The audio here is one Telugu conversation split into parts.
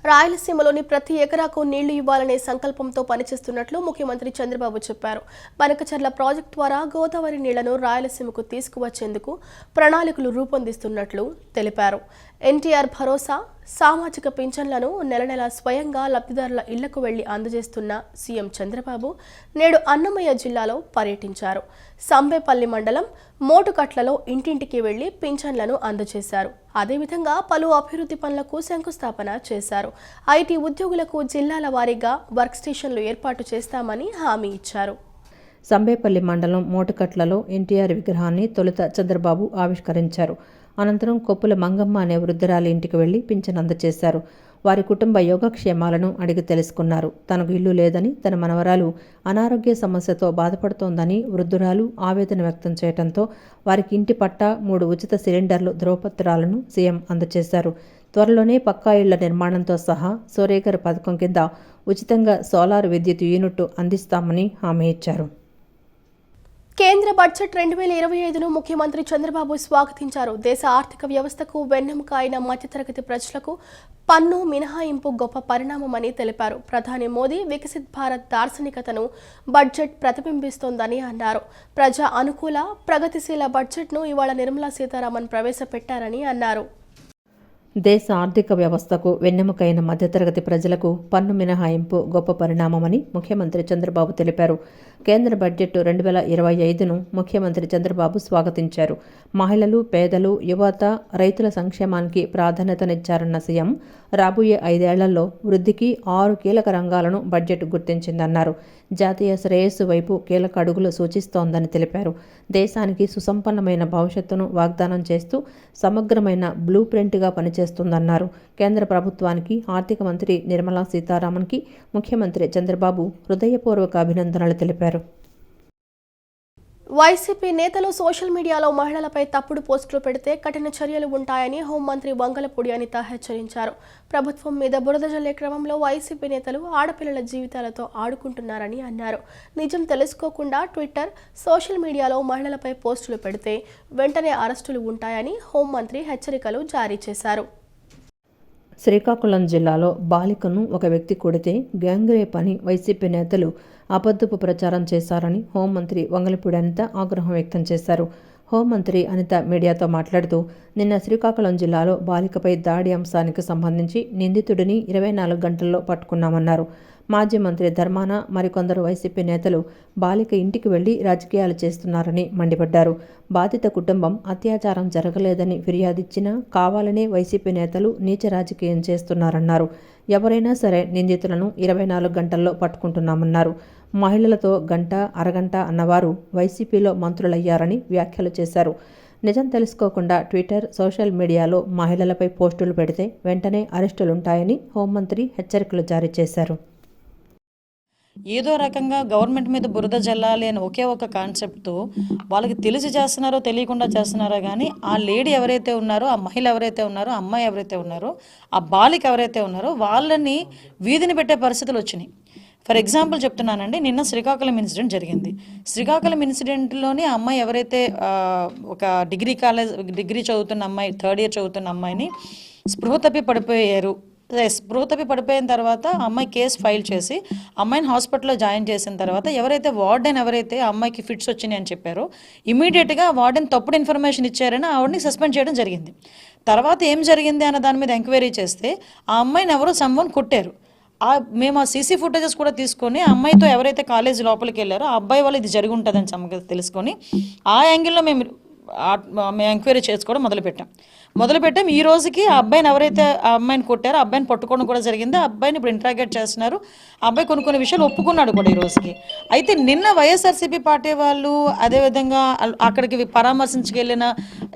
రాయలసీమలోని ప్రతి ఎకరాకు నీళ్లు ఇవ్వాలనే సంకల్పంతో పనిచేస్తున్నట్లు ముఖ్యమంత్రి చంద్రబాబు చెప్పారు. బనకచర్ల ప్రాజెక్టు ద్వారా గోదావరి నీళ్లను రాయలసీమకు తీసుకువచ్చేందుకు ప్రణాళికలు రూపొందిస్తున్నట్లు తెలిపారు. ఎన్టీఆర్ భరోసా సామాజిక పింఛన్లను నెల నెలా స్వయంగా లబ్ధిదారుల ఇళ్లకు వెళ్లి అందజేస్తున్న సీఎం చంద్రబాబు నేడు అన్నమయ్య జిల్లాలో పర్యటించారు. సంబేపల్లి మండలం మోటుకట్లలో ఇంటింటికి వెళ్లి పింఛన్లను అందజేశారు. అదేవిధంగా పలు అభివృద్ధి పనులకు శంకుస్థాపన చేశారు. ఐటీ ఉద్యోగులకు జిల్లాల వారీగా వర్క్ స్టేషన్లు ఏర్పాటు చేస్తామని హామీ ఇచ్చారు. సంబేపల్లి మండలం మోటుకట్లలో ఎన్టీఆర్ విగ్రహాన్ని తొలుత చంద్రబాబు ఆవిష్కరించారు. అనంతరం కొప్పుల మంగమ్మ అనే వృద్ధురాలి ఇంటికి వెళ్లి పింఛన్ అందజేశారు. వారి కుటుంబ యోగక్షేమాలను అడిగి తెలుసుకున్నారు. తనకు ఇల్లు లేదని, తన మనవరాలు అనారోగ్య సమస్యతో బాధపడుతోందని వృద్ధురాలు ఆవేదన వ్యక్తం చేయడంతో వారికి ఇంటి పట్టా 3 ఉచిత సిలిండర్లు ధ్రువపత్రాలను సీఎం అందజేశారు. త్వరలోనే పక్కా ఇళ్ల నిర్మాణంతో సహా సూర్యఘర్ పథకం కింద ఉచితంగా సోలార్ విద్యుత్ యూనిట్ అందిస్తామని హామీ ఇచ్చారు. కేంద్ర బడ్జెట్ 2025ను ముఖ్యమంత్రి చంద్రబాబు స్వాగతించారు. దేశ ఆర్థిక వ్యవస్థకు వెన్నెముక అయిన మధ్యతరగతి ప్రజలకు పన్ను మినహాయింపు గొప్ప పరిణామమని తెలిపారు. ప్రధాని మోదీ వికసిత్ భారత్ దార్శనికతను బడ్జెట్ ప్రతిబింబిస్తోందని అన్నారు. ప్రజా అనుకూల ప్రగతిశీల బడ్జెట్ను ఇవాళ నిర్మలా సీతారామన్ ప్రవేశపెట్టారని అన్నారు. దేశ ఆర్థిక వ్యవస్థకు వెన్నెముకైన మధ్యతరగతి ప్రజలకు పన్ను మినహాయింపు గొప్ప పరిణామమని ముఖ్యమంత్రి చంద్రబాబు తెలిపారు. కేంద్ర బడ్జెట్ 2025ను ముఖ్యమంత్రి చంద్రబాబు స్వాగతించారు. మహిళలు, పేదలు, యువత, రైతుల సంక్షేమానికి ప్రాధాన్యతనిచ్చారన్న సీఎం రాబోయే 5 ఏళ్లలో వృద్ధికి 6 కీలక రంగాలను బడ్జెట్ గుర్తించిందన్నారు. జాతీయ శ్రేయస్సు వైపు కీలక అడుగులు సూచిస్తోందని తెలిపారు. దేశానికి సుసంపన్నమైన భవిష్యత్తును వాగ్దానం చేస్తూ సమగ్రమైన బ్లూ ప్రింట్గా పనిచేస్తుందన్నారు. కేంద్ర ప్రభుత్వానికి, ఆర్థిక మంత్రి నిర్మలా సీతారామన్కి ముఖ్యమంత్రి చంద్రబాబు హృదయపూర్వక అభినందనలు తెలిపారు. వైసీపీ నేతలు సోషల్ మీడియాలో మహిళలపై తప్పుడు పోస్టులు పెడితే కఠిన చర్యలు ఉంటాయని హోంమంత్రి వంగలపూడి అనిత హెచ్చరించారు. ప్రభుత్వం మీద బురద జల్లే క్రమంలో వైసీపీ నేతలు ఆడపిల్లల జీవితాలతో ఆడుకుంటున్నారని అన్నారు. నిజం తెలుసుకోకుండా ట్విట్టర్, సోషల్ మీడియాలో మహిళలపై పోస్టులు పెడితే వెంటనే అరెస్టులు ఉంటాయని హోంమంత్రి హెచ్చరికలు జారీ చేశారు. శ్రీకాకుళం జిల్లాలో బాలికను ఒక వ్యక్తి కొడితే గ్యాంగ్ రేప్ అని వైసీపీ నేతలు అబద్ధపు ప్రచారం చేశారని హోంమంత్రి వంగలపూడి అనిత ఆగ్రహం వ్యక్తం చేశారు. హోంమంత్రి అనిత మీడియాతో మాట్లాడుతూ నిన్న శ్రీకాకుళం జిల్లాలో బాలికపై దాడి అంశానికి సంబంధించి నిందితుడిని 24 గంటల్లో పట్టుకున్నామన్నారు. మాజీ మంత్రి ధర్మాన మరికొందరు వైసీపీ నేతలు బాలిక ఇంటికి వెళ్లి రాజకీయాలు చేస్తున్నారని మండిపడ్డారు. బాధిత కుటుంబం అత్యాచారం జరగలేదని ఫిర్యాదిచ్చినా కావాలనే వైసీపీ నేతలు నీచ రాజకీయం చేస్తున్నారన్నారు. ఎవరైనా సరే నిందితులను 24 గంటల్లో పట్టుకుంటున్నామన్నారు. మహిళలతో గంట, అరగంట అన్నవారు వైసీపీలో మంత్రులయ్యారని వ్యాఖ్యలు చేశారు. నిజం తెలుసుకోకుండా ట్విట్టర్, సోషల్ మీడియాలో మహిళలపై పోస్టులు పెడితే వెంటనే అరెస్టులుంటాయని హోంమంత్రి హెచ్చరికలు జారీ చేశారు. ఏదో రకంగా గవర్నమెంట్ మీద బురద జల్లాలి అని ఒకే ఒక కాన్సెప్ట్తో వాళ్ళకి తెలిసి చేస్తున్నారో తెలియకుండా చేస్తున్నారో కానీ ఆ లేడీ ఎవరైతే ఉన్నారో, ఆ మహిళ ఎవరైతే ఉన్నారో, ఆ అమ్మాయి ఎవరైతే ఉన్నారో, ఆ బాలిక ఎవరైతే ఉన్నారో వాళ్ళని వీధిని పెట్టే పరిస్థితులు వచ్చినాయి. ఫర్ ఎగ్జాంపుల్ చెప్తున్నానండి, నిన్న శ్రీకాకుళం ఇన్సిడెంట్ జరిగింది. శ్రీకాకుళం ఇన్సిడెంట్లోని ఆ అమ్మాయి ఎవరైతే ఒక డిగ్రీ చదువుతున్న అమ్మాయి, 3rd ఇయర్ చదువుతున్న అమ్మాయిని స్పృహ తప్పి పడిపోయిన తర్వాత అమ్మాయి కేసు ఫైల్ చేసి అమ్మాయిని హాస్పిటల్లో జాయిన్ చేసిన తర్వాత ఎవరైతే వార్డెన్ అమ్మాయికి ఫిట్స్ వచ్చినాయి అని చెప్పారో ఇమీడియట్గా వార్డెన్ తప్పుడు ఇన్ఫర్మేషన్ ఇచ్చారని ఆవిడని సస్పెండ్ చేయడం జరిగింది. తర్వాత ఏం జరిగింది అన్న దాని మీద ఎంక్వైరీ చేస్తే ఆ అమ్మాయిని ఎవరో సమ్వన్ కొట్టారు. మేము ఆ సీసీ ఫుటేజెస్ కూడా తీసుకొని ఆ అమ్మాయితో ఎవరైతే కాలేజీ లోపలికి వెళ్ళారో ఆ అబ్బాయి వాళ్ళు ఇది జరిగి ఉంటుందని సంగతి తెలుసుకొని ఆ యాంగిల్లో మేము ఎంక్వైరీ చేసుకోవడం మొదలుపెట్టాం. ఈ రోజుకి ఆ అబ్బాయిని ఎవరైతే ఆ అమ్మాయిని కొట్టారో ఆ అబ్బాయిని పట్టుకోవడం కూడా జరిగింది. ఆ అబ్బాయిని ఇప్పుడు ఇంట్రాగేట్ చేస్తున్నారు. ఆ అబ్బాయి కొన్ని విషయాలు ఒప్పుకున్నాడు కూడా ఈ రోజుకి. అయితే నిన్న వైఎస్ఆర్సీపీ పార్టీ వాళ్ళు అదేవిధంగా అక్కడికి పరామర్శించుకెళ్ళిన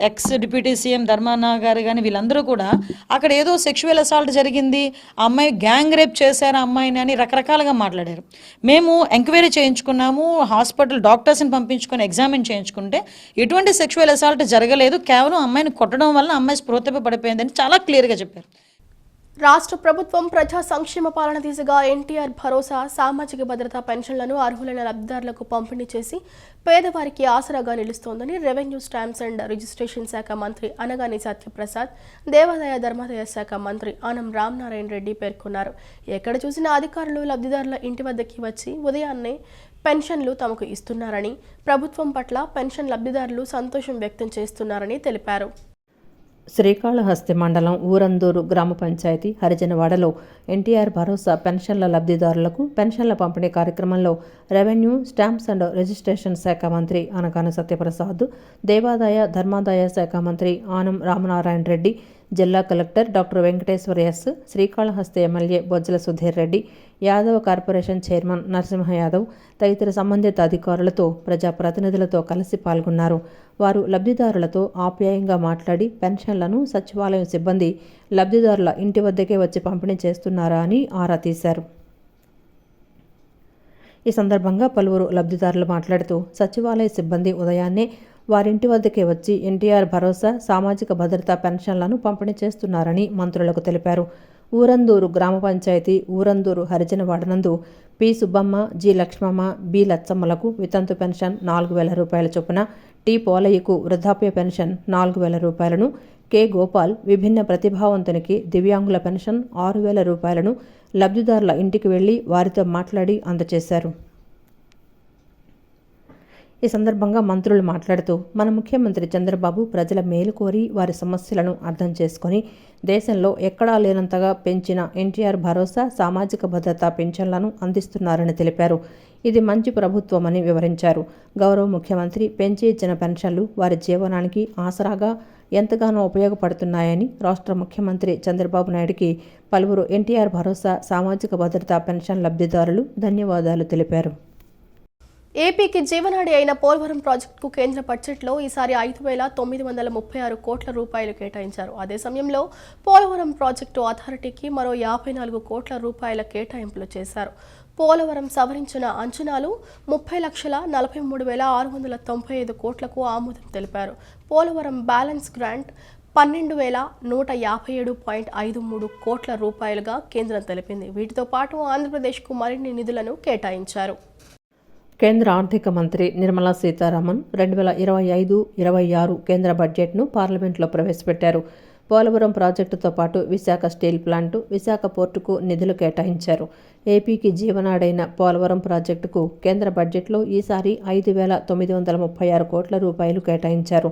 ఎక్స్ డిప్యూటీ సీఎం ధర్మాన గారు కానీ వీళ్ళందరూ కూడా అక్కడ ఏదో సెక్షువల్ అసాల్ట్ జరిగింది, ఆ అమ్మాయి గ్యాంగ్ రేప్ చేశారు ఆ అమ్మాయిని అని రకరకాలుగా మాట్లాడారు. మేము ఎంక్వైరీ చేయించుకున్నాము, హాస్పిటల్ డాక్టర్స్ని పంపించుకొని ఎగ్జామిన్ చేయించుకుంటే ఎటువంటి సెక్షువల్ అసాల్ట్ జరగలేదు, కేవలం అమ్మాయిని కొట్టడం వల్ల అమ్మాయి స్పృహ తప్పి పడిపోయిందని చాలా క్లియర్గా చెప్పారు. రాష్ట్ర ప్రభుత్వం ప్రజా సంక్షేమ పాలన దిశగా ఎన్టీఆర్ భరోసా సామాజిక భద్రతా పెన్షన్లను అర్హులైన లబ్ధిదారులకు పంపిణీ చేసి పేదవారికి ఆసరాగా నిలుస్తోందని రెవెన్యూ స్టాంప్స్ అండ్ రిజిస్ట్రేషన్ శాఖ మంత్రి అనగాని సత్యప్రసాద్, దేవాదాయ ధర్మాదాయ శాఖ మంత్రి ఆనం రామనారాయణ రెడ్డి పేర్కొన్నారు. ఎక్కడ చూసినా అధికారులు లబ్ధిదారుల ఇంటి వద్దకి వచ్చి ఉదయాన్నే పెన్షన్లు తమకు ఇస్తున్నారని, ప్రభుత్వం పట్ల పెన్షన్ లబ్ధిదారులు సంతోషం వ్యక్తం చేస్తున్నారని తెలిపారు. శ్రీకాళహస్తి మండలం ఊరందూరు గ్రామ పంచాయతీ హరిజనవాడలో ఎన్టీఆర్ భరోసా పెన్షన్ల లబ్ధిదారులకు పెన్షన్ల పంపిణీ కార్యక్రమంలో రెవెన్యూ స్టాంప్స్ అండ్ రిజిస్ట్రేషన్ శాఖ మంత్రి అనగాని సత్యప్రసాద్, దేవాదాయ ధర్మాదాయ శాఖ మంత్రి ఆనం రామనారాయణ రెడ్డి, జిల్లా collector doctor Venkateswara S, Srikalahasti MLA Bojjala Sudheer Reddy, Yadav corporation chairman Narasimha Yadav తదితర సంబంధిత అధికారులతో ప్రజాప్రతినిధులతో కలిసి పాల్గొన్నారు. వారు లబ్ధిదారులతో ఆప్యాయంగా మాట్లాడి పెన్షన్లను సచివాలయం సిబ్బంది లబ్ధిదారుల ఇంటి వద్దకే వచ్చి పంపిణీ చేస్తున్నారా అని ఆరా తీశారు. ఈ సందర్భంగా పలువురు లబ్ధిదారులు మాట్లాడుతూ సచివాలయ సిబ్బంది ఉదయాన్నే వారింటి వద్దకే వచ్చి ఎన్టీఆర్ భరోసా సామాజిక భద్రతా పెన్షన్లను పంపిణీ చేస్తున్నారని మంత్రులకు తెలిపారు. ఊరందూరు గ్రామ పంచాయతీ ఊరందూరు హరిజనవాడనందు P Subbamma, G Lakshmamma, B లచ్చమ్మలకు వితంతు పెన్షన్ 4,000 రూపాయల చొప్పున, టి పోలయ్యకు వృద్ధాప్య పెన్షన్ 4,000 రూపాయలను, కె గోపాల్ విభిన్న ప్రతిభావంతునికి దివ్యాంగుల పెన్షన్ 6,000 రూపాయలను లబ్ధిదారుల ఇంటికి వెళ్లి వారితో మాట్లాడి అందజేశారు. ఈ సందర్భంగా మంత్రులు మాట్లాడుతూ మన ముఖ్యమంత్రి చంద్రబాబు ప్రజల మేలు కోరి వారి సమస్యలను అర్థం చేసుకొని దేశంలో ఎక్కడా లేనంతగా పెంచిన ఎన్టీఆర్ భరోసా సామాజిక భద్రతా పెన్షన్లను అందిస్తున్నారని తెలిపారు. ఇది మంచి ప్రభుత్వమని వివరించారు. గౌరవ ముఖ్యమంత్రి పెంచి ఇచ్చిన పెన్షన్లు వారి జీవనానికి ఆసరాగా ఎంతగానో ఉపయోగపడుతున్నాయని రాష్ట్ర ముఖ్యమంత్రి చంద్రబాబు నాయుడికి పలువురు ఎన్టీఆర్ భరోసా సామాజిక భద్రతా పెన్షన్ లబ్ధిదారులు ధన్యవాదాలు తెలిపారు. ఏపీకి జీవనాడి అయిన పోలవరం ప్రాజెక్టుకు కేంద్ర బడ్జెట్లో ఈసారి 5,936 కోట్ల రూపాయలు కేటాయించారు. అదే సమయంలో పోలవరం ప్రాజెక్టు అథారిటీకి మరో 54 కోట్ల రూపాయల కేటాయింపులు చేశారు. పోలవరం సవరించిన అంచనాలు 30,43,695 కోట్లకు ఆమోదం తెలిపారు. పోలవరం బ్యాలెన్స్ గ్రాంట్ 12,157.53 కోట్ల రూపాయలుగా కేంద్రం తెలిపింది. వీటితో పాటు ఆంధ్రప్రదేశ్కు మరిన్ని నిధులను కేటాయించారు. కేంద్ర ఆర్థిక మంత్రి నిర్మలా సీతారామన్ 2025-26 కేంద్ర బడ్జెట్ను పార్లమెంట్లో ప్రవేశపెట్టారు. పోలవరం ప్రాజెక్టుతో పాటు విశాఖ స్టీల్ ప్లాంటు, విశాఖ పోర్టుకు నిధులు కేటాయించారు. ఏపీకి జీవనాడైన పోలవరం ప్రాజెక్టుకు కేంద్ర బడ్జెట్లో ఈసారి 5,936 కోట్ల రూపాయలు కేటాయించారు.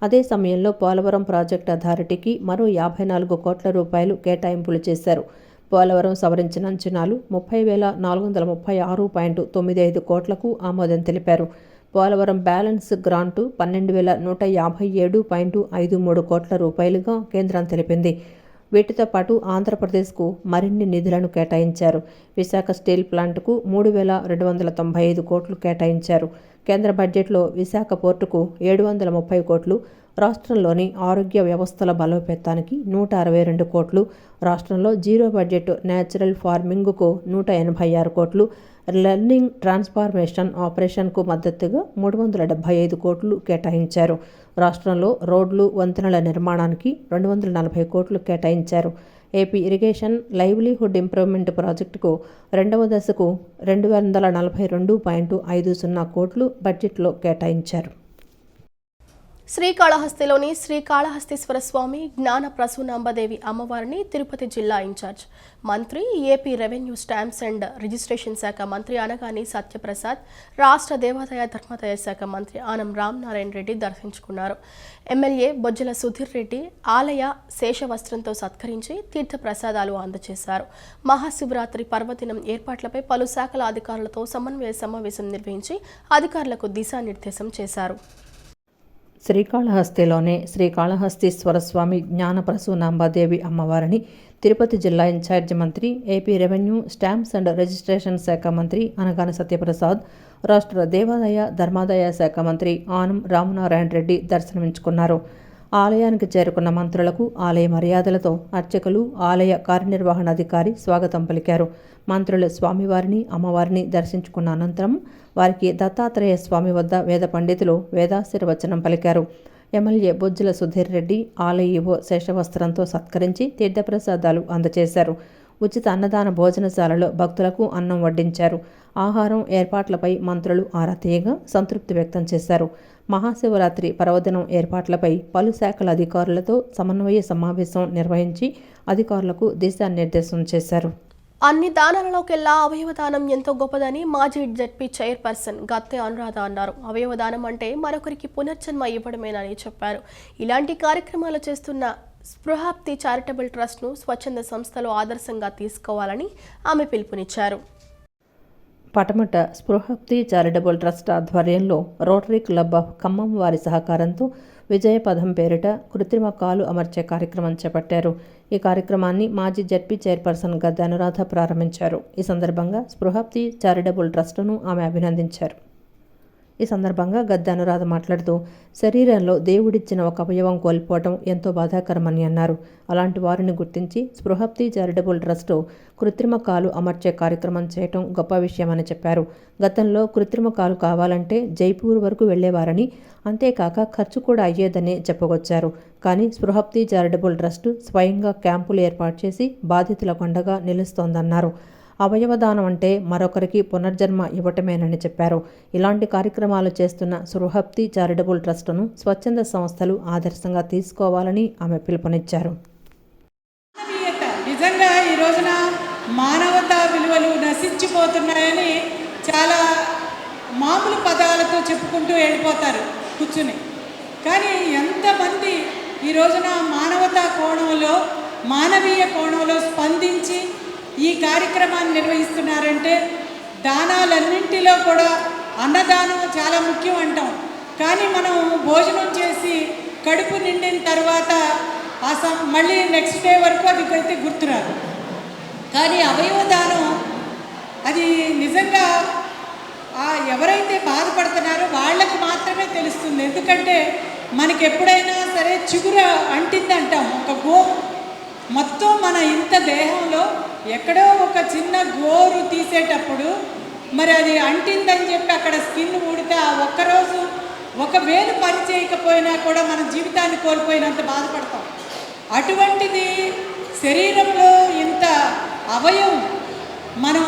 అదే సమయంలో పోలవరం ప్రాజెక్టు అథారిటీకి మరో 54 కోట్ల రూపాయలు కేటాయింపులు చేశారు. పోలవరం సవరించిన అంచనాలు 30,436.95 కోట్లకు ఆమోదం తెలిపారు. పోలవరం బ్యాలెన్స్ గ్రాంటు 12,157.53 కోట్ల రూపాయలుగా కేంద్రం తెలిపింది. వీటితో పాటు ఆంధ్రప్రదేశ్కు మరిన్ని నిధులను కేటాయించారు. విశాఖ స్టీల్ ప్లాంటుకు 3,295 కోట్లు కేటాయించారు. కేంద్ర బడ్జెట్లో విశాఖ పోర్టుకు 730 కోట్లు, రాష్ట్రంలోని ఆరోగ్య వ్యవస్థల బలోపేతానికి 162 కోట్లు, రాష్ట్రంలో జీరో బడ్జెట్ న్యాచురల్ ఫార్మింగ్కు 186 కోట్లు, లెర్నింగ్ ట్రాన్స్ఫార్మేషన్ ఆపరేషన్కు మద్దతుగా 375 కోట్లు కేటాయించారు. రాష్ట్రంలో రోడ్లు, వంతెనల నిర్మాణానికి 240 కోట్లు కేటాయించారు. ఏపీ ఇరిగేషన్ లైవ్లీహుడ్ ఇంప్రూవ్మెంట్ ప్రాజెక్టుకు 2వ దశకు 242.50 కోట్లు బడ్జెట్లో కేటాయించారు. శ్రీకాళహస్తిలోని శ్రీకాళహస్తీశ్వర స్వామి జ్ఞాన ప్రసూనాంబదేవి అమ్మవారిని తిరుపతి జిల్లా ఇన్ఛార్జ్ మంత్రి, AP revenue stamps and registration శాఖ మంత్రి అనగాని సత్యప్రసాద్, రాష్ట్ర దేవాదాయ ధర్మాదాయ శాఖ మంత్రి ఆనం రామనారాయణ రెడ్డి దర్శించుకున్నారు. ఎమ్మెల్యే బొజ్జల సుధీర్ రెడ్డి ఆలయ శేషవస్త్రంతో సత్కరించి తీర్థ ప్రసాదాలు అందజేశారు. మహాశివరాత్రి పర్వదినం ఏర్పాట్లపై పలు శాఖల అధికారులతో సమన్వయ సమావేశం నిర్వహించి అధికారులకు దిశానిర్దేశం చేశారు. శ్రీకాళహస్తిలోనే శ్రీకాళహస్తీశ్వర స్వామి జ్ఞాన ప్రసూనాంబదేవి అమ్మవారిని తిరుపతి జిల్లా ఇన్ఛార్జి మంత్రి, AP revenue stamps and registration శాఖ మంత్రి అనగాని సత్యప్రసాద్, రాష్ట్ర దేవాదాయ ధర్మాదాయ శాఖ మంత్రి ఆనం రామనారాయణ రెడ్డి దర్శనమించుకున్నారు. ఆలయానికి చేరుకున్న మంత్రులకు ఆలయ మర్యాదలతో అర్చకులు, ఆలయ కార్యనిర్వహణాధికారి స్వాగతం పలికారు. మంత్రులు స్వామివారిని, అమ్మవారిని దర్శించుకున్న అనంతరం వారికి దత్తాత్రేయ స్వామి వద్ద వేద పండితులు వేదాశీర్వచనం పలికారు. ఎమ్మెల్యే బొజ్జుల సుధీర్ రెడ్డి ఆలయ ఈవో శేషవస్త్రంతో సత్కరించి తీర్థప్రసాదాలు అందజేశారు. ఉచిత అన్నదాన భోజనశాలలో భక్తులకు అన్నం వడ్డించారు. ఆహారం ఏర్పాట్లపై మంత్రులు ఆరా తీయగా సంతృప్తి వ్యక్తం చేశారు. మహాశివరాత్రి పర్వదినం ఏర్పాట్లపై పలు శాఖల అధికారులతో సమన్వయ సమావేశం నిర్వహించి అధికారులకు దిశానిర్దేశం చేశారు. అన్ని దానాలలోకెల్లా అవయవదానం ఎంతో గొప్పదని మాజీ జెడ్పీ చైర్పర్సన్ గత్తె అనురాధ అన్నారు. అవయవదానం అంటే మరొకరికి పునర్జన్మ ఇవ్వడమేనని చెప్పారు. ఇలాంటి కార్యక్రమాలు చేస్తున్న స్పృహాప్తి చారిటబుల్ ట్రస్ట్ను స్వచ్ఛంద సంస్థలో ఆదర్శంగా తీసుకోవాలని ఆమె పిలుపునిచ్చారు. పటమట స్పృహాప్తి చారిటబుల్ ట్రస్ట్ ఆధ్వర్యంలో రోటరీ క్లబ్ ఆఫ్ ఖమ్మం వారి సహకారంతో విజయపథం పేరిట కృత్రిమ కాలు అమర్చే కార్యక్రమం చేపట్టారు. ఈ కార్యక్రమాన్ని మాజీ జెడ్పీ చైర్పర్సన్ గద్దె అనురాధ ప్రారంభించారు. ఈ సందర్భంగా స్పృహాప్తి చారిటబుల్ ట్రస్టును ఆమె అభినందించారు. ఈ సందర్భంగా గద్దె అనురాధ మాట్లాడుతూ శరీరంలో దేవుడిచ్చిన ఒక అవయవం కోల్పోవడం ఎంతో బాధాకరమని అన్నారు. అలాంటి వారిని గుర్తించి స్పృహాప్తి చారిటబుల్ ట్రస్ట్ కృత్రిమ కాలు అమర్చే కార్యక్రమం చేయటం గొప్ప విషయమని చెప్పారు. గతంలో కృత్రిమ కాలు కావాలంటే జైపూర్ వరకు వెళ్లేవారని, అంతేకాక ఖర్చు కూడా అయ్యేదని చెప్పుకొచ్చారు. కానీ స్పృహాప్తి చారిటబుల్ ట్రస్ట్ స్వయంగా క్యాంపులు ఏర్పాటు చేసి బాధితులకు అండగా నిలుస్తోందన్నారు. అవయవదానం అంటే మరొకరికి పునర్జన్మ ఇవ్వటమేనని చెప్పారు. ఇలాంటి కార్యక్రమాలు చేస్తున్న స్పృహాప్తి చారిటబుల్ ట్రస్టును స్వచ్ఛంద సంస్థలు ఆదర్శంగా తీసుకోవాలని ఆమె పిలుపునిచ్చారు. నిజంగా ఈ రోజున మానవతా విలువలు నశించిపోతున్నాయని చాలా మామూలు పదాలతో చెప్పుకుంటూ వెళ్ళిపోతారు కూర్చుని. కానీ ఎంతమంది ఈ రోజున మానవతా కోణంలో, మానవీయ కోణంలో స్పందించి ఈ కార్యక్రమాన్ని నిర్వహిస్తున్నారంటే, దానాలన్నింటిలో కూడా అన్నదానం చాలా ముఖ్యం అంటాం. కానీ మనం భోజనం చేసి కడుపు నిండిన తర్వాత మళ్ళీ నెక్స్ట్ డే వరకు అది అయితే గుర్తురాదు. కానీ అవయవదానం అది నిజంగా ఎవరైతే బాధపడుతున్నారో వాళ్ళకి మాత్రమే తెలుస్తుంది. ఎందుకంటే మనకి ఎప్పుడైనా సరే చిగుర అంటింది అంటాం, ఒక మొత్తం మన ఇంత దేహంలో ఎక్కడో ఒక చిన్న గోరు తీసేటప్పుడు మరి అది అంటిందని చెప్పి అక్కడ స్కిన్ ఊడితే ఆ ఒక్కరోజు ఒక వేలు పని చేయకపోయినా కూడా మన జీవితాన్ని కోల్పోయినంత బాధపడతాం. అటువంటిది శరీరంలో ఇంత అవయవం మనం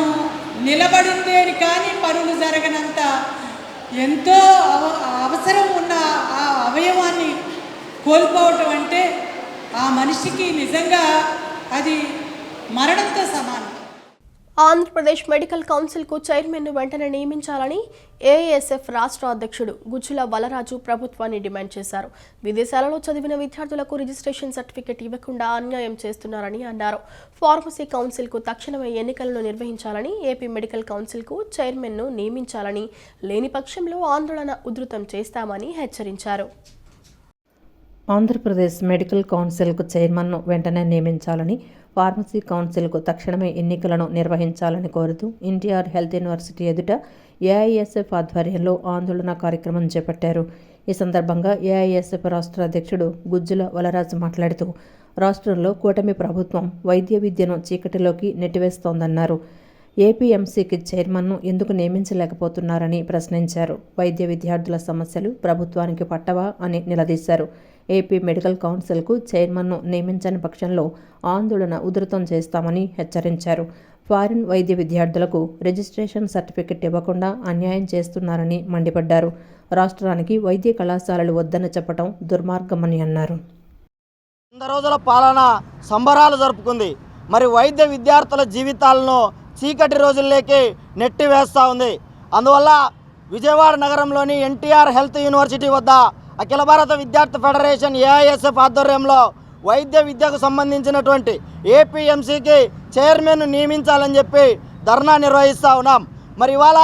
నిలబడింది అని కానీ పనులు జరగనంత ఎంతో అవసరం ఉన్న ఆ అవయవాన్ని కోల్పోవటం అంటే ఆ మనిషికి నిజంగా అది మరణంతో సమానం. ఆంధ్రప్రదేశ్ మెడికల్ కౌన్సిల్కు చైర్మన్ను వెంటనే నియమించాలని ఏఐఎస్ఎఫ్ రాష్ట్ర అధ్యక్షుడు గుజ్జుల వలరాజు ప్రభుత్వాన్ని డిమాండ్ చేశారు. విదేశాలలో చదివిన విద్యార్థులకు రిజిస్ట్రేషన్ సర్టిఫికెట్ ఇవ్వకుండా అన్యాయం చేస్తున్నారని అన్నారు. ఫార్మసీ కౌన్సిల్కు తక్షణమే ఎన్నికలను నిర్వహించాలని, ఏపీ మెడికల్ కౌన్సిల్కు చైర్మన్ను నియమించాలని, లేని పక్షంలో ఆందోళన ఉధృతం చేస్తామని హెచ్చరించారు. ఆంధ్రప్రదేశ్ మెడికల్ కౌన్సిల్కు చైర్మన్ను వెంటనే నియమించాలని, ఫార్మసీ కౌన్సిల్కు తక్షణమే ఎన్నికలను నిర్వహించాలని కోరుతూ ఎన్టీఆర్ హెల్త్ యూనివర్సిటీ ఎదుట ఏఐఎస్ఎఫ్ ఆధ్వర్యంలో ఆందోళన కార్యక్రమం చేపట్టారు. ఈ సందర్భంగా ఏఐఎస్ఎఫ్ రాష్ట్ర అధ్యక్షుడు గుజ్జుల వలరాజు మాట్లాడుతూ రాష్ట్రంలో కూటమి ప్రభుత్వం వైద్య విద్యను చీకటిలోకి నెట్టివేస్తోందన్నారు. ఏపీఎంసీకి చైర్మన్ను ఎందుకు నియమించలేకపోతున్నారని ప్రశ్నించారు. వైద్య విద్యార్థుల సమస్యలు ప్రభుత్వానికి పట్టవా అని నిలదీశారు. ఏపీ మెడికల్ కౌన్సిల్కు చైర్మన్ను నియమించని పక్షంలో ఆందోళన ఉధృతం చేస్తామని హెచ్చరించారు. ఫారిన్ వైద్య విద్యార్థులకు రిజిస్ట్రేషన్ సర్టిఫికెట్ ఇవ్వకుండా అన్యాయం చేస్తున్నారని మండిపడ్డారు. రాష్ట్రానికి వైద్య కళాశాలలు వద్దని చెప్పడం దుర్మార్గమని అన్నారు. 100 రోజుల పాలన సంబరాలు జరుపుకుంది. మరి వైద్య విద్యార్థుల జీవితాలను చీకటి రోజుల్లోకి నెట్టివేస్తూ ఉంది. అందువల్ల విజయవాడ నగరంలోని ఎన్టీఆర్ హెల్త్ యూనివర్సిటీ వద్ద అఖిల భారత విద్యార్థి ఫెడరేషన్ ఏఐఎస్ఎఫ్ ఆధ్వర్యంలో వైద్య విద్యకు సంబంధించినటువంటి ఏపీఎంసీకి చైర్మన్ నియమించాలని చెప్పి ధర్నా నిర్వహిస్తూ ఉన్నాం. మరి ఇవాళ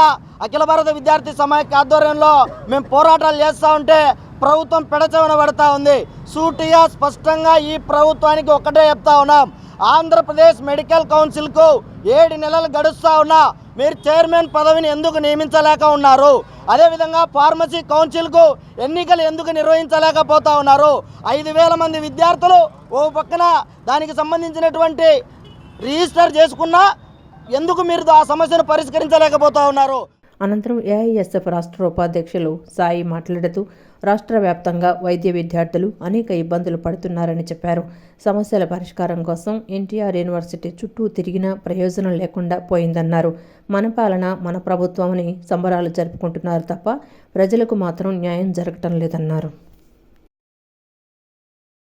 అఖిల భారత విద్యార్థి సమాఖ్య ఆధ్వర్యంలో మేము పోరాటాలు చేస్తూ ఉంటే ప్రభుత్వం పెడచెవిన పడతా ఉంది. సూటిగా స్పష్టంగా ఈ ప్రభుత్వానికి ఒక్కటే చెప్తా ఉన్నాం, ఆంధ్రప్రదేశ్ మెడికల్ కౌన్సిల్కు 7 నెలలు గడుస్తూ ఉన్నా మీరు చైర్మన్ పదవిని ఎందుకు నియమించలేక ఉన్నారు? అదేవిధంగా ఫార్మసీ కౌన్సిల్కు ఎన్నికలు ఎందుకు నిర్వహించలేకపోతా ఉన్నారు? 5,000 మంది విద్యార్థులు ఓ పక్కన దానికి సంబంధించినటువంటి రిజిస్టర్ చేసుకున్నా ఎందుకు మీరు ఆ సమస్యను పరిష్కరించలేకపోతా ఉన్నారు? అనంతరం ఏఐఎస్ఎఫ్ రాష్ట్ర ఉపాధ్యక్షులు సాయి మాట్లాడుతూ రాష్ట్ర వ్యాప్తంగా వైద్య విద్యార్థులు అనేక ఇబ్బందులు పడుతున్నారని చెప్పారు. సమస్యల పరిష్కారం కోసం ఎన్టీఆర్ యూనివర్సిటీ చుట్టూ తిరిగినా ప్రయోజనం లేకుండా పోయిందన్నారు. మన పాలన మన ప్రభుత్వం అని సంబరాలు జరుపుకుంటున్నారు తప్ప ప్రజలకు మాత్రం న్యాయం జరగటం లేదన్నారు.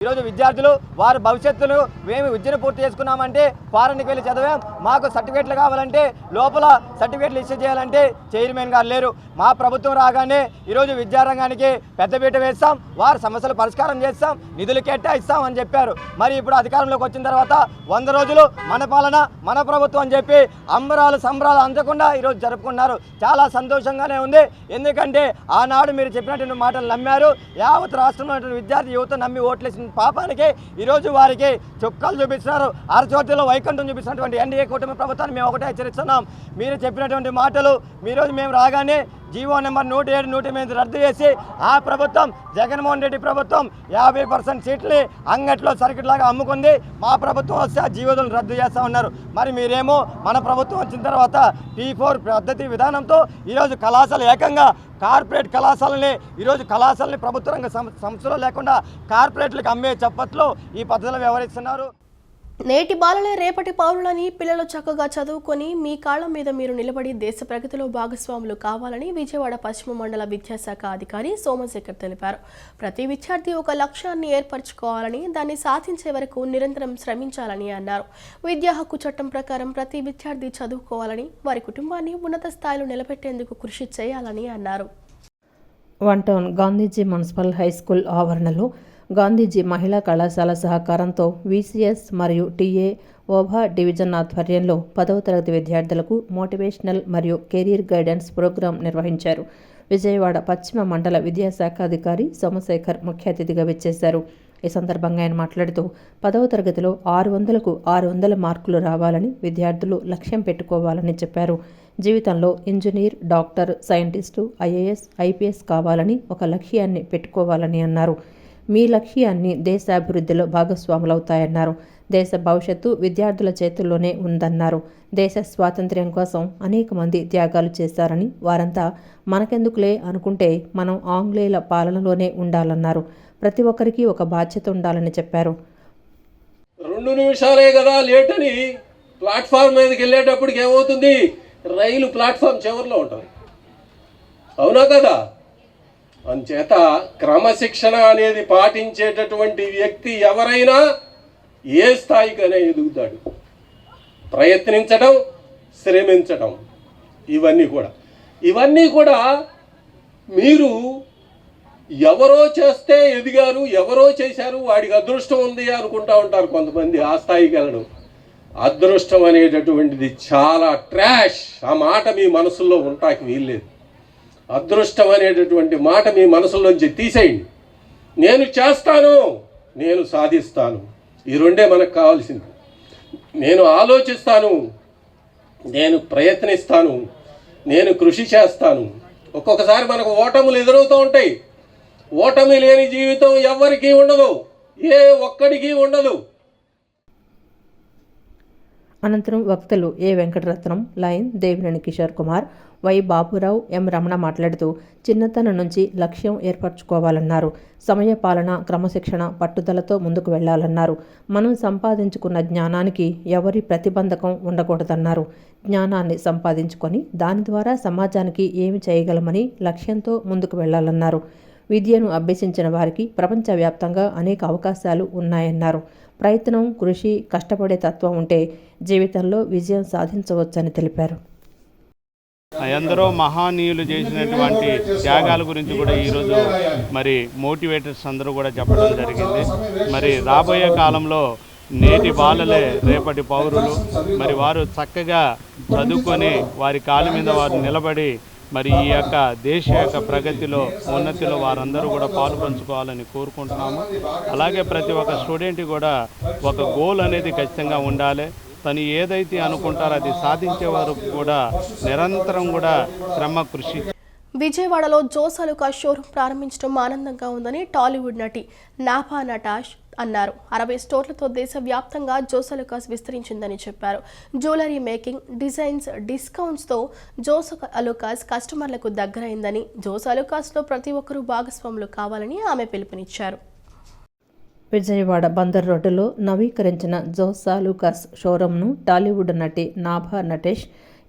ఈరోజు విద్యార్థులు వారి భవిష్యత్తును మేము విద్యను పూర్తి చేసుకున్నామంటే ఫారెన్కి వెళ్ళి చదివాం, మాకు సర్టిఫికేట్లు కావాలంటే లోపల సర్టిఫికేట్లు ఇష్యూ చేయాలంటే చైర్మన్ గారు లేరు. మా ప్రభుత్వం రాగానే ఈరోజు విద్యారంగానికి పెద్దపీట వేస్తాం, వారి సమస్యలు పరిష్కారం చేస్తాం, నిధులు కేటాయిస్తాం అని చెప్పారు. మరి ఇప్పుడు అధికారంలోకి వచ్చిన తర్వాత 100 రోజులు మన పాలన మన ప్రభుత్వం అని చెప్పి అంబరాలు సంబరాలు అందకుండా ఈరోజు జరుపుకున్నారు. చాలా సంతోషంగానే ఉంది. ఎందుకంటే ఆనాడు మీరు చెప్పినటువంటి మాటలు నమ్మారు. యావత్ రాష్ట్రంలో విద్యార్థి యువత నమ్మి ఓట్లేసిన పాపానికి ఈరోజు వారికి చుక్కలు చూపిస్తున్నారు. అరచోటిలో వైకుంఠం చూపిస్తున్నటువంటి ఎన్డీఏ కూటమి ప్రభుత్వాన్ని మేము ఒకటే హెచ్చరిస్తున్నాం. మీరు చెప్పినటువంటి మాటలు ఈరోజు మేము రాగానే జీవో నెంబర్ 107, 108 రద్దు చేసి ఆ ప్రభుత్వం జగన్మోహన్ రెడ్డి ప్రభుత్వం 50% సీట్లని అంగట్లో సర్కిట్లాగా అమ్ముకుంది. మా ప్రభుత్వం వస్తే ఆ జీవోలను రద్దు చేస్తూ ఉన్నారు. మరి మీరేమో మన ప్రభుత్వం వచ్చిన తర్వాత P4 పద్ధతి విధానంతో ఈరోజు కళాశాల ఏకంగా కార్పొరేట్ కళాశాలని ఈరోజు కళాశాలని ప్రభుత్వ రంగ సంస్థలు లేకుండా కార్పొరేట్లకు అమ్మే చప్పట్లో ఈ పద్ధతిలో వ్యవహరిస్తున్నారు. నేటి బాలలే రేపటి పౌరులని, పిల్లలు చక్కగా చదువుకొని మీ కాళ్ల మీద మీరు నిలబడి దేశ ప్రగతిలో భాగస్వాములు కావాలని విజయవాడ పశ్చిమ మండల విద్యాశాఖ అధికారి సోమశేఖర్ తెలిపారు. ప్రతి విద్యార్థి ఒక లక్ష్యాన్ని ఏర్పరచుకోవాలని, దాన్ని సాధించే వరకు నిరంతరం శ్రమించాలని అన్నారు. విద్యా హక్కు చట్టం ప్రకారం ప్రతి విద్యార్థి చదువుకోవాలని, వారి కుటుంబాన్ని ఉన్నత స్థాయిలో నిలబెట్టేందుకు కృషి చేయాలని అన్నారు. 1 town Gandhiji municipal high school ఆవరణలో గాంధీజీ మహిళా కళాశాల సహకారంతో VCS మరియు TA ఓభా డివిజన్ ఆధ్వర్యంలో 10వ తరగతి విద్యార్థులకు మోటివేషనల్ మరియు కెరీర్ గైడెన్స్ ప్రోగ్రాం నిర్వహించారు. విజయవాడ పశ్చిమ మండల విద్యాశాఖ అధికారి సోమశేఖర్ ముఖ్య అతిథిగా విచ్చేశారు. ఈ సందర్భంగా ఆయన మాట్లాడుతూ 10వ తరగతిలో 600కు 600 మార్కులు రావాలని విద్యార్థులు లక్ష్యం పెట్టుకోవాలని చెప్పారు. జీవితంలో engineer, doctor, scientist, IAS, IPS కావాలని ఒక లక్ష్యాన్ని పెట్టుకోవాలని అన్నారు. మీ లక్ష్యాన్ని దేశాభివృద్ధిలో భాగస్వాములవుతాయన్నారు. దేశ భవిష్యత్తు విద్యార్థుల చేతుల్లోనే ఉందన్నారు. దేశ స్వాతంత్ర్యం కోసం అనేక మంది త్యాగాలు చేశారని, వారంతా మనకెందుకులే అనుకుంటే మనం ఆంగ్లేయుల పాలనలోనే ఉండాలన్నారు. ప్రతి ఒక్కరికి ఒక బాధ్యత ఉండాలని చెప్పారు. 2 నిమిషాలే కదా లేట్ అని ప్లాట్ఫామ్ మీదకి వెళ్ళేటప్పటికి ఏమవుతుంది, రైలు ప్లాట్ఫామ్ చివరిలో ఉంటుంది. అవునా కదా? అంచేత క్రమశిక్షణ అనేది పాటించేటటువంటి వ్యక్తి ఎవరైనా ఏ స్థాయికైనా ఎదుగుతాడు. ప్రయత్నించడం, శ్రమించడం, ఇవన్నీ కూడా మీరు ఎవరో చేస్తే ఎదిగారు, ఎవరో చేశారు, వాడికి అదృష్టం ఉంది అనుకుంటా ఉంటారు కొంతమంది. ఆ స్థాయికి వెళ్ళడం, అదృష్టం అనేటటువంటిది చాలా ట్రాష్. ఆ మాట మీ మనసులో ఉంటాకి వీల్లేదు. అదృష్టం అనేటటువంటి మాట మీ మనసులోంచి తీసేయండి. నేను చేస్తాను, నేను సాధిస్తాను, ఈ రెండే మనకు కావాల్సింది. నేను ఆలోచిస్తాను, నేను ప్రయత్నిస్తాను, నేను కృషి చేస్తాను. ఒక్కొక్కసారి మనకు ఓటములు ఎదురవుతూ ఉంటాయి. ఓటమి లేని జీవితం ఎవ్వరికీ ఉండదు, ఏ ఒక్కడికి ఉండదు. అనంతరం వక్తలు ఏ వెంకటరత్నం, లయన్, దేవినేని కిషోర్ కుమార్, వై బాబురావు, ఎం రమణ మాట్లాడుతూ చిన్నతనం నుంచి లక్ష్యం ఏర్పరచుకోవాలన్నారు. సమయ పాలన, క్రమశిక్షణ, పట్టుదలతో ముందుకు వెళ్లాలన్నారు. మనం సంపాదించుకున్న జ్ఞానానికి ఎవరి ప్రతిబంధకం ఉండకూడదన్నారు. జ్ఞానాన్ని సంపాదించుకొని దాని ద్వారా సమాజానికి ఏమి చేయగలమని లక్ష్యంతో ముందుకు వెళ్లాలన్నారు. విద్యను అభ్యసించిన వారికి ప్రపంచవ్యాప్తంగా అనేక అవకాశాలు ఉన్నాయన్నారు. ప్రయత్నం, కృషి, కష్టపడే తత్వం ఉంటే జీవితంలో విజయం సాధించవచ్చని తెలిపారు. ఎందరో మహానీయులు చేసినటువంటి త్యాగాల గురించి కూడా ఈరోజు మరి మోటివేటర్స్ అందరూ కూడా చెప్పడం జరిగింది. మరి రాబోయే కాలంలో నేటి బాలలే రేపటి పౌరులు. మరి వారు చక్కగా చదువుకొని వారి కాళ్ళ మీద వారు నిలబడి మరి ఈ యొక్క దేశ యొక్క ప్రగతిలో, ఉన్నతిలో వారందరూ కూడా పాలు పంచుకోవాలని కోరుకుంటున్నాము. అలాగే ప్రతి ఒక్క స్టూడెంట్ కూడా ఒక గోల్ అనేది ఖచ్చితంగా ఉండాలి. తను ఏదైతే అనుకుంటారో అది సాధించే వరకు కూడా నిరంతరం కూడా శ్రమ, కృషి. విజయవాడలో జోస్ అలుకా షోరూం ప్రారంభించడం ఆనందంగా ఉందని టాలీవుడ్ నటి నాభా నటాష్ అన్నారు. 60 స్టోర్లతో దేశవ్యాప్తంగా జోస్ అలుకాస్ విస్తరించిందని చెప్పారు. జ్యువెలరీ మేకింగ్, డిజైన్స్, డిస్కౌంట్స్తో జోస్ అలుకాస్ కస్టమర్లకు దగ్గరైందని, జోస్ అలుకాస్లో ప్రతి ఒక్కరూ భాగస్వాములు కావాలని ఆమె పిలుపునిచ్చారు. విజయవాడ బందర్ రోడ్డులో నవీకరించిన జోస్ అలుకాస్ షోరూంను టాలీవుడ్ నటి నాభా నటేష్,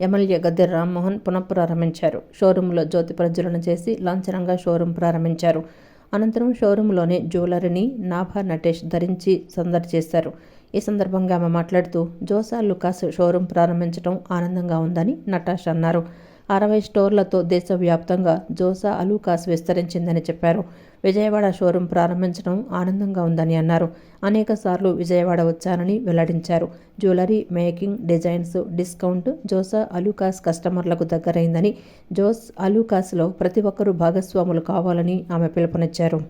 ఎమ్మెల్యే గద్దె రామ్మోహన్ పునఃప్రారంభించారు. షోరూంలో జ్యోతి ప్రజ్వలన చేసి లాంఛనంగా షోరూం ప్రారంభించారు. అనంతరం షోరూంలోని జ్యువెలరీని నాభా నటేష్ ధరించి సందడి చేశారు. ఈ సందర్భంగా ఆమె మాట్లాడుతూ జోస్ అలుకాస్ షోరూం ప్రారంభించడం ఆనందంగా ఉందని నటాష్ అన్నారు. 60 స్టోర్లతో దేశవ్యాప్తంగా జోస్ అలుకాస్ విస్తరించిందని చెప్పారు. విజయవాడ షోరూం ప్రారంభించడం ఆనందంగా ఉందని అన్నారు. అనేక సార్లు విజయవాడ వచ్చానని వెల్లడించారు. Jewellery making, designs, discount Jos Alukkas కస్టమర్లకు దగ్గరైందని, జోస్ అలుకాస్లో ప్రతి ఒక్కరూ భాగస్వాములు కావాలని ఆమె పిలుపునిచ్చారు.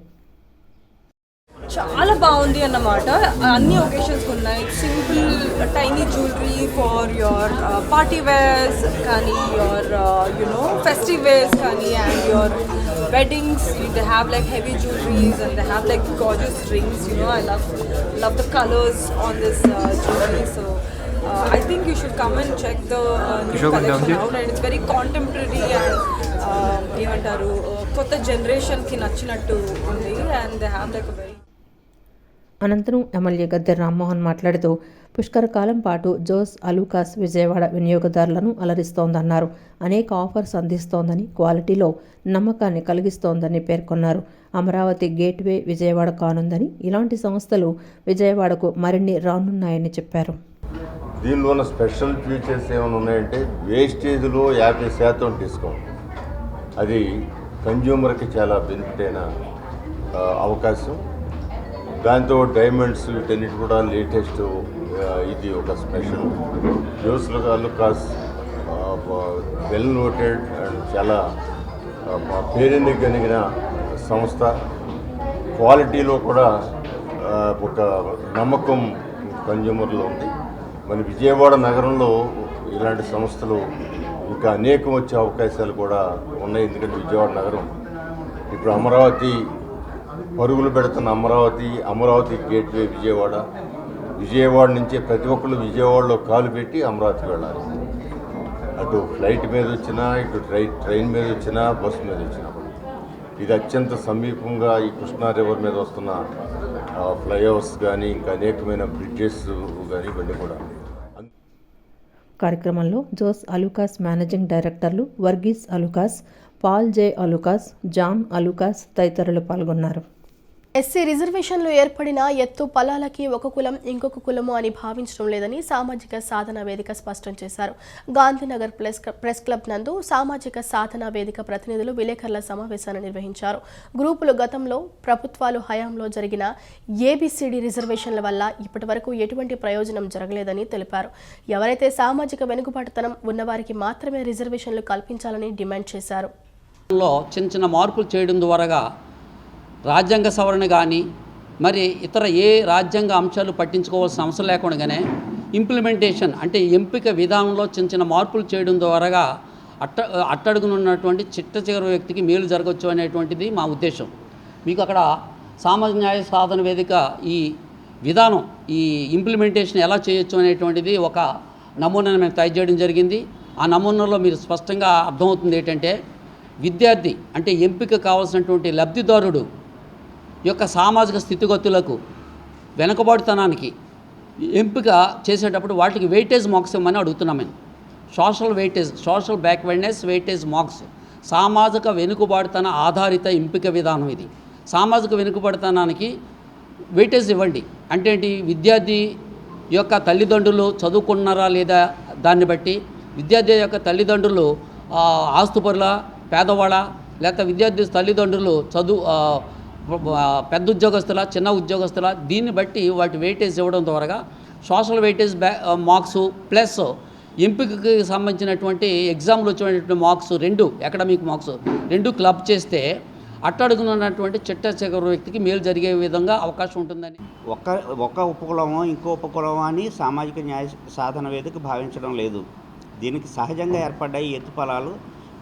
చాలా బాగుంది అన్నమాట. అన్ని ఒకేషన్స్ ఉన్నాయి. Simple tiny jewellery for your party wears కానీ, యువర్ ఫెస్టివ్ వేర్స్ కానీ, and your weddings. They have like heavy jewelries and they have like gorgeous rings. I love the colors on this jewelry. So I think you should come and check the new collection out, and it's very contemporary and ఏమంటారు కొత్త జనరేషన్కి నచ్చినట్టు ఉంది. And they have like a very అనంతరం ఎమ్మెల్యే గద్దె రామ్మోహన్ మాట్లాడుతూ పుష్కర కాలం పాటు జోస్ అలుకాస్ విజయవాడ వినియోగదారులను అలరిస్తోందన్నారు. అనేక ఆఫర్స్ అందిస్తోందని, క్వాలిటీలో నమ్మకాన్ని కలిగిస్తోందని పేర్కొన్నారు. అమరావతి గేట్వే విజయవాడ కానుందని, ఇలాంటి సంస్థలు విజయవాడకు మరిన్ని రానున్నాయని చెప్పారు. దీనిలో ఉన్న స్పెషల్ ఫీచర్స్ ఏమైనా ఉన్నాయంటే వేస్టేజ్లో 50% డిస్కౌంట్. అది కన్జ్యూమర్కి చాలా బెనిఫిట్ అయిన అవకాశం. దాంతో డైమండ్స్ వీటన్నిటి కూడా లేటెస్ట్. ఇది ఒక special. Jos Alukkas well noted and చాలా పేరెన్నికనిగిన సంస్థ. క్వాలిటీలో కూడా ఒక నమ్మకం కన్జ్యూమర్లో ఉంది. మన విజయవాడ నగరంలో ఇలాంటి సంస్థలు ఇంకా అనేకం వచ్చే అవకాశాలు కూడా ఉన్నాయి. ఎందుకంటే విజయవాడ నగరం ఇప్పుడు అమరావతి పరుగులు పెడుతున్న అమరావతి గేట్వే విజయవాడ నుంచే ప్రతి ఒక్కళ్ళు విజయవాడలో కాలు పెట్టి అమరావతికి వెళ్ళాలి. అటు ఫ్లైట్ మీద వచ్చినా, ఇటు ట్రైన్ మీద వచ్చినా, బస్సు మీద వచ్చినా. ఇది అత్యంత సమీపంగా ఈ కృష్ణా రివర్ మీద వస్తున్న ఫ్లైఓవర్స్ కానీ, ఇంకా అనేకమైన బ్రిడ్జెస్ కానీ ఇవన్నీ కూడా. కార్యక్రమంలో జోస్ అలుకాస్ మేనేజింగ్ డైరెక్టర్లు వర్గీస్ అలుకాస్, పాల్ జే అలుకాస్, జాన్ అలుకాస్ తదితరులు పాల్గొన్నారు. ఎస్సీ రిజర్వేషన్లు ఏర్పడిన ఎత్తు పలాలకి ఒక కులం ఇంకొక కులము అని భావించడం లేదని సామాజిక సాధన వేదిక స్పష్టం చేశారు. గాంధీనగర్ ప్రెస్ క్లబ్ నందు సామాజిక సాధన వేదిక ప్రతినిధులు విలేకరుల సమావేశాన్ని నిర్వహించారు. గ్రూపులు గతంలో ప్రభుత్వాలు హయాంలో జరిగిన ఏబిసిడి రిజర్వేషన్ల వల్ల ఇప్పటి వరకు ఎటువంటి ప్రయోజనం జరగలేదని తెలిపారు. ఎవరైతే సామాజిక వెనుకబాటుతనం ఉన్నవారికి మాత్రమే రిజర్వేషన్లు కల్పించాలని డిమాండ్ చేశారు. చిన్న చిన్న మార్పులు చేయడం ద్వారా రాజ్యాంగ సవరణ కానీ మరి ఇతర ఏ రాజ్యాంగ అంశాలు పట్టించుకోవాల్సిన అవసరం లేకుండానే ఇంప్లిమెంటేషన్ అంటే ఎంపిక విధానంలో చిన్న చిన్న మార్పులు చేయడం ద్వారా అట్టడుగునున్నటువంటి చిట్ట చివరి వ్యక్తికి మేలు జరగవచ్చు అనేటువంటిది మా ఉద్దేశం. మీకు అక్కడ సామాజిక న్యాయ సాధన వేదిక ఈ విధానం, ఈ ఇంప్లిమెంటేషన్ ఎలా చేయొచ్చు అనేటువంటిది ఒక నమూనాను మేము తయారు చేయడం జరిగింది. ఆ నమూనాలో మీరు స్పష్టంగా అర్థమవుతుంది ఏంటంటే విద్యార్థి అంటే ఎంపిక కావాల్సినటువంటి లబ్ధిదారుడు యొక్క సామాజిక స్థితిగతులకు వెనుకబాటుతనానికి ఎంపిక చేసేటప్పుడు వాటికి వెయిటేజ్ మార్క్స్ ఇవ్వమని అడుగుతున్నాం మేము. సోషల్ బ్యాక్వర్డ్నెస్ వెయిటేజ్ మార్క్స్ సామాజిక వెనుకబాటుతన ఆధారిత ఎంపిక విధానం ఇది. సామాజిక వెనుకబాటుతనానికి వెయిటేజ్ ఇవ్వండి అంటే ఏంటి? విద్యార్థి యొక్క తల్లిదండ్రులు చదువుకున్నారా లేదా దాన్ని బట్టి, విద్యార్థి యొక్క తల్లిదండ్రులు ఆస్తుపరుల, పేదవాళ్ళ, లేకపోతే విద్యార్థి తల్లిదండ్రులు పెద్ద ఉద్యోగస్తుల, చిన్న ఉద్యోగస్తుల, దీన్ని బట్టి వాటి వెయిటేజ్ ఇవ్వడం ద్వారా సోషల్ వెయిటేజ్ మార్క్స్ ప్లస్ ఎంపికకి సంబంధించినటువంటి ఎగ్జామ్లో వచ్చినటువంటి మార్క్స్ రెండు, అకాడమిక్ మార్క్స్ రెండు క్లబ్ చేస్తే అట్టడుగునున్నటువంటి చిట్ట చివరి వ్యక్తికి మేలు జరిగే విధంగా అవకాశం ఉంటుందని ఒక ఉపకులమో ఇంకో ఉపకులమో అని సామాజిక న్యాయ సాధన వేదిక భావించడం లేదు. దీనికి సహజంగా ఏర్పడ్డాయి ఎత్తుపలాలు,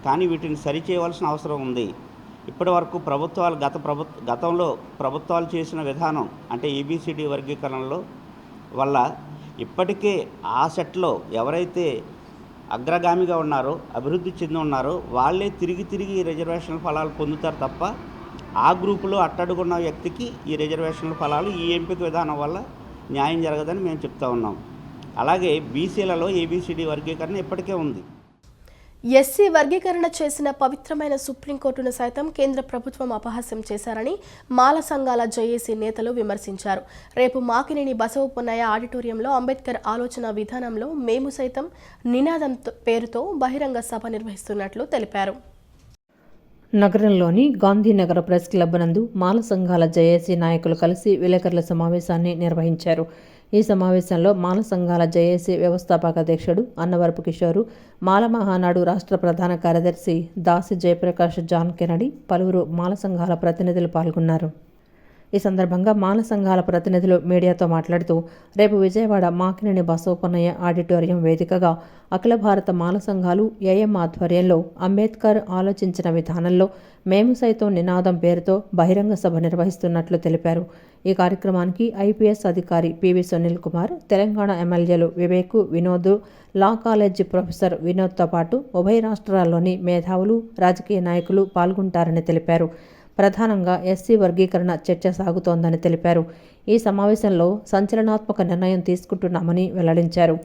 కానీ వీటిని సరిచేయవలసిన అవసరం ఉంది. ఇప్పటి వరకు గతంలో ప్రభుత్వాలు చేసిన విధానం అంటే ఏబిసిడి వర్గీకరణలో వల్ల ఇప్పటికే ఆ సెట్లో ఎవరైతే అగ్రగామిగా ఉన్నారో, అభివృద్ధి చెంది ఉన్నారో వాళ్ళే తిరిగి రిజర్వేషన్ల ఫలాలు పొందుతారు తప్ప ఆ గ్రూపులో అట్టడుగున్న వ్యక్తికి ఈ రిజర్వేషన్ల ఫలాలు ఈ ఎంపిక విధానం వల్ల న్యాయం జరగదని మేము చెప్తా ఉన్నాం. అలాగే బీసీలలో ఏబిసిడి వర్గీకరణ ఇప్పటికే ఉంది. ఎస్సీ వర్గీకరణ చేసిన పవిత్రమైన సుప్రీంకోర్టును సైతం కేంద్ర ప్రభుత్వం అపహాస్యం చేశారని మాల సంఘాల జేఏసీ నేతలు విమర్శించారు. రేపు మాకినేని బసవపున్నయ్య ఆడిటోరియంలో అంబేద్కర్ ఆలోచన విధానంలో మేము సైతం నినాదం పేరుతో బహిరంగ సభ నిర్వహిస్తున్నట్లు తెలిపారు. నగరంలోని గాంధీనగర్ ప్రెస్ క్లబ్ నందు మాల సంఘాల జేఏసీ నాయకులు కలిసి విలేకరుల సమావేశాన్ని నిర్వహించారు. ఈ సమావేశంలో మాల సంఘాల జేఏసీ వ్యవస్థాపక అధ్యక్షుడు అన్నవరపు కిషోరు, మాల మహానాడు రాష్ట్ర ప్రధాన కార్యదర్శి దాసి జయప్రకాష్ జాన్ కెనడి, పలువురు మాల సంఘాల ప్రతినిధులు పాల్గొన్నారు. ఈ సందర్భంగా మాల సంఘాల ప్రతినిధులు మీడియాతో మాట్లాడుతూ రేపు విజయవాడ మాకినేని బసవపున్నయ్య ఆడిటోరియం వేదికగా అఖిల భారత మాల సంఘాలు ఏఎం ఆధ్వర్యంలో అంబేద్కర్ ఆలోచించిన విధానంలో మేము సైతం నినాదం పేరుతో బహిరంగ సభ నిర్వహిస్తున్నట్లు తెలిపారు. ఈ కార్యక్రమానికి ఐపీఎస్ అధికారి పివి సునీల్ కుమార్, తెలంగాణ ఎమ్మెల్యేలు Vivek, Vinod, law college professor వినోద్తో పాటు ఉభయ రాష్ట్రాల్లోని మేధావులు, రాజకీయ నాయకులు పాల్గొంటారని తెలిపారు. ప్రధానంగా ఎస్సీ వర్గీకరణ చర్చ సాగుతోందని తెలిపారు. ఈ సమావేశంలో సంచలనాత్మక నిర్ణయం తీసుకుంటున్నామని వెల్లడించారు.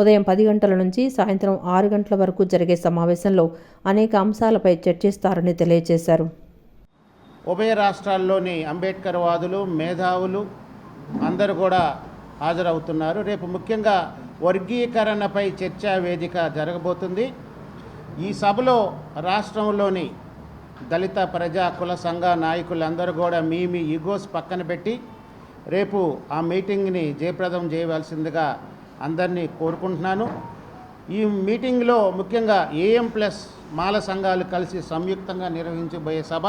ఉదయం 10 గంటల నుంచి సాయంత్రం 6 గంటల వరకు జరిగే సమావేశంలో అనేక అంశాలపై చర్చిస్తారని తెలియజేశారు. ఉభయ రాష్ట్రాల్లోని అంబేద్కర్ వాదులు, మేధావులు అందరూ కూడా హాజరవుతున్నారు. రేపు ముఖ్యంగా వర్గీకరణపై చర్చా వేదిక జరగబోతుంది. ఈ సభలో రాష్ట్రంలోని దళిత ప్రజా కుల సంఘ నాయకులందరూ కూడా మీ ఈగోస్ పక్కన పెట్టి రేపు ఆ మీటింగ్ని జయప్రదం చేయవలసిందిగా అందరినీ కోరుకుంటున్నాను. ఈ మీటింగ్లో ముఖ్యంగా ఏఎం ప్లస్ మాల సంఘాలు కలిసి సంయుక్తంగా నిర్వహించబోయే సభ.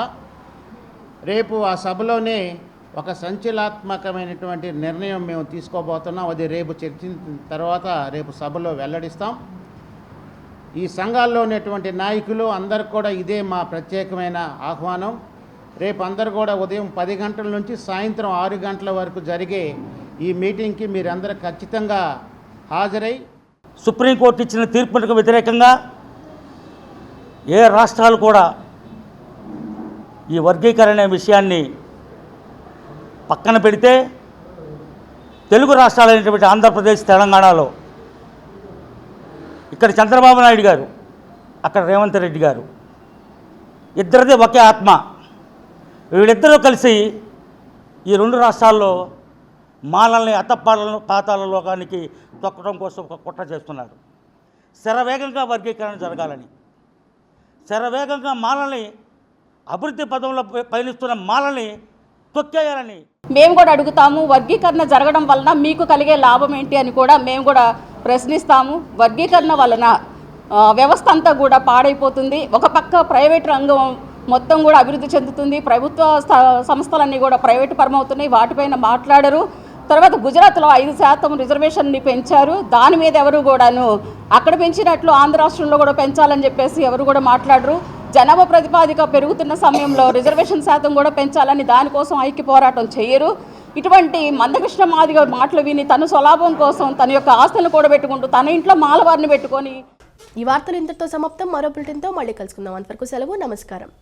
రేపు ఆ సభలోనే ఒక సంచలనాత్మకమైనటువంటి నిర్ణయం మేము తీసుకోబోతున్నాం. అది రేపు చర్చించిన తర్వాత రేపు సభలో వెల్లడిస్తాం. ఈ సంఘాల్లో ఉన్నటువంటి నాయకులు అందరికి కూడా ఇదే మా ప్రత్యేకమైన ఆహ్వానం. రేపు అందరు కూడా ఉదయం 10 గంటల నుంచి సాయంత్రం 6 గంటల వరకు జరిగే ఈ మీటింగ్కి మీరందరూ ఖచ్చితంగా హాజరై సుప్రీంకోర్టు ఇచ్చిన తీర్పులకు వ్యతిరేకంగా ఏ రాష్ట్రాలు కూడా ఈ వర్గీకరణ విషయాన్ని పక్కన పెడితే తెలుగు రాష్ట్రాలైనటువంటి ఆంధ్రప్రదేశ్, తెలంగాణలో ఇక్కడ చంద్రబాబు నాయుడు గారు, అక్కడ రేవంత్ రెడ్డి గారు, ఇద్దరిది ఒకే ఆత్మ. వీళ్ళిద్దరూ కలిసి ఈ 2 రాష్ట్రాల్లో మాలల్ని పాతాళ లోకానికి తొక్కడం కోసం ఒక కుట్ర చేస్తున్నారు. శరవేగంగా వర్గీకరణ జరగాలని, శరవేగంగా మాలల్ని అభివృద్ధి పదంలో పయనిస్తున్న మాలల్ని తొక్కేయాలని మేము కూడా అడుగుతాము. వర్గీకరణ జరగడం వలన మీకు కలిగే లాభం ఏంటి అని కూడా మేము కూడా ప్రశ్నిస్తాము. వర్గీకరణ వలన వ్యవస్థ అంతా కూడా పాడైపోతుంది. ఒక పక్క ప్రైవేట్ రంగం మొత్తం కూడా అభివృద్ధి చెందుతుంది. ప్రభుత్వ సంస్థలన్నీ కూడా ప్రైవేటు పరమవుతున్నాయి. వాటిపైన మాట్లాడరు. తర్వాత గుజరాత్లో 5% రిజర్వేషన్ని పెంచారు. దాని మీద ఎవరు కూడాను అక్కడ పెంచినట్లు ఆంధ్ర రాష్ట్రంలో కూడా పెంచాలని చెప్పేసి ఎవరు కూడా మాట్లాడరు. జనాభా ప్రతిపాదిక పెరుగుతున్న సమయంలో రిజర్వేషన్ శాతం కూడా పెంచాలని దానికోసం ఐక్య పోరాటం చేయరు. ఇటువంటి మందకృష్ణ మాదిగ మాటలు విని తన స్వలాభం కోసం తన యొక్క ఆస్తులను కూడా పెట్టుకుంటూ తన ఇంట్లో మాలవారిని పెట్టుకొని. ఈ వార్తలు ఇంతటితో సమాప్తం. మరో బులెటిన్తో మళ్ళీ కలుసుకుందాం. అంతవరకు సెలవు. నమస్కారం.